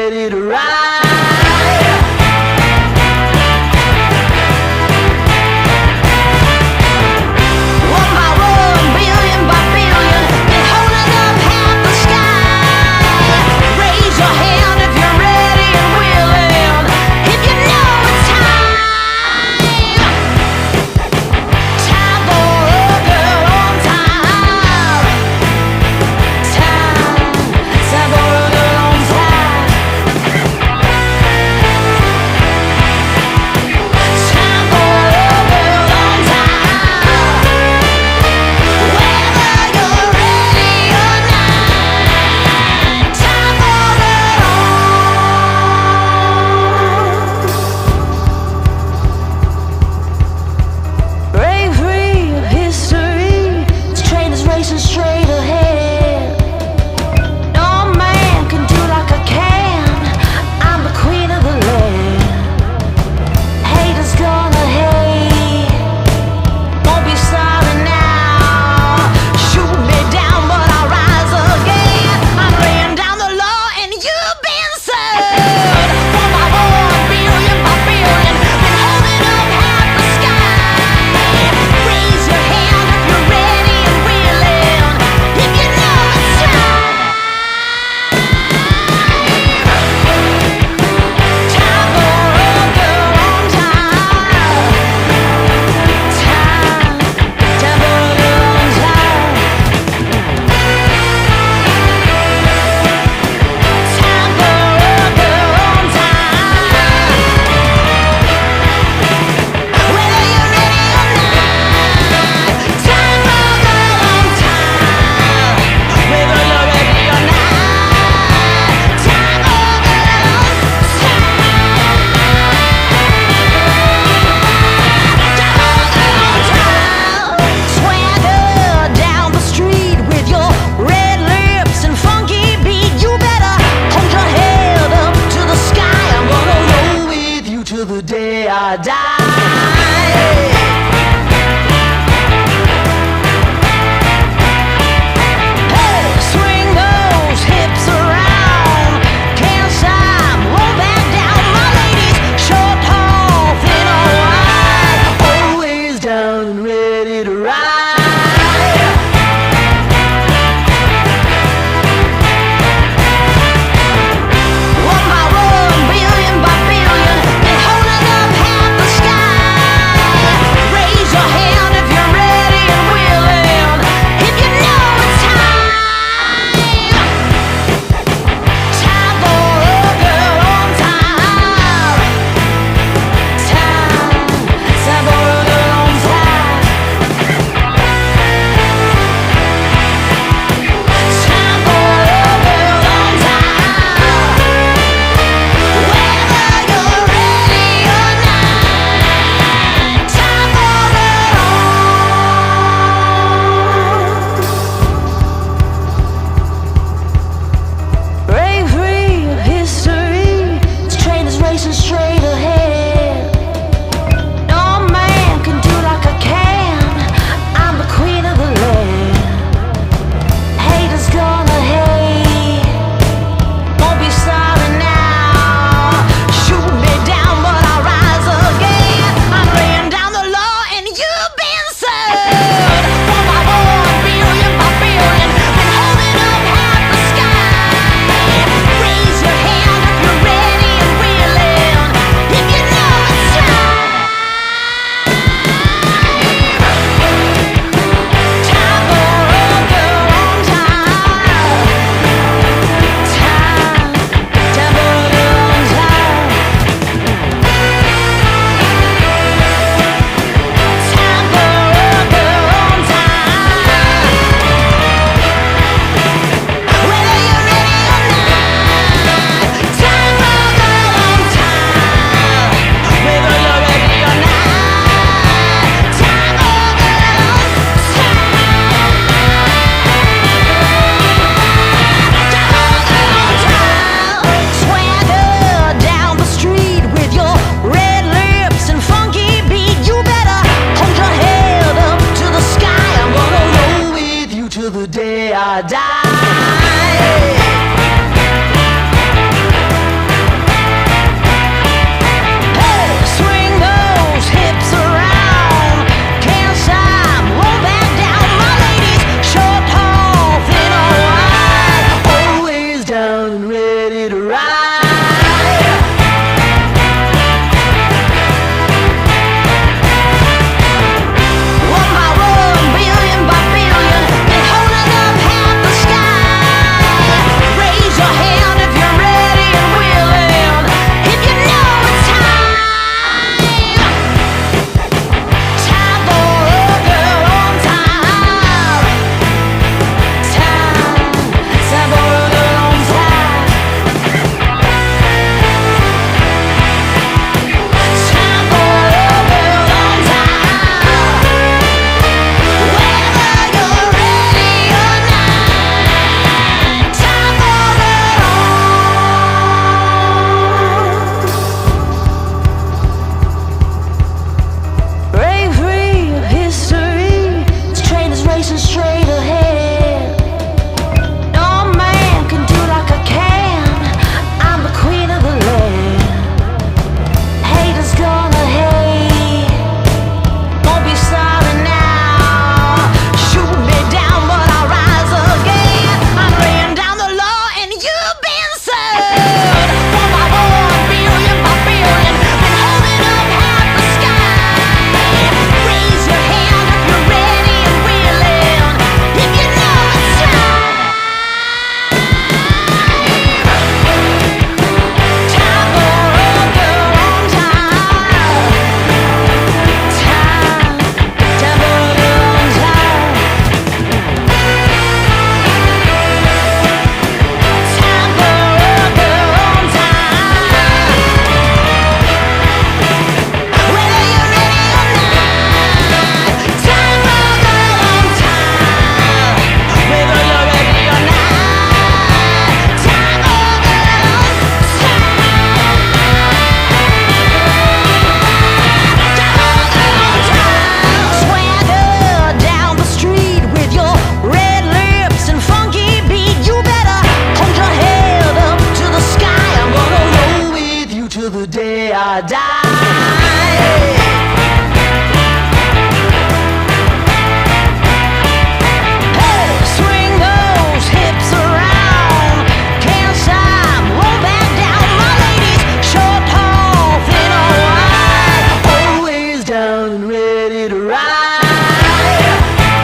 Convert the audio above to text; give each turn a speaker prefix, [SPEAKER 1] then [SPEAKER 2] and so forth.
[SPEAKER 1] ready to ride. One by one, billion by billion, been holding up half the sky. Raise your hand if you're ready and willing, if you know it's time. Time for a girl on time. Time for a girl on time. Time for a girl on time. Whether you're ready or not, time for it all. Break free of history. This train is racing straight ahead. No man can do like I can. I'm the queen of the land. Haters gonna hate. Won't be sorry now. Shoot me down, but I'll rise again. I'm laying down the law, and you've been served. One by one, billion by billion, been holding up half the sky. Raise your hand if you're ready and willing, if you know it's time. Time for a girl on time. Time for a girl on time. Time for a girl on time. Whether you're ready or not, time for a girl on time. Whether you're ready or not, time for a girl on time. Swagger down the street with your red lips and funky beat. You better hold your head up to the sky. I'm gonna roll with you till the day I die. Hey, swing those hips around. Can't stop, roll back down. My ladies, short, tall, thin or wide, always down and ready to ride. One by one, billion by billion, been holding up half the till the day I die.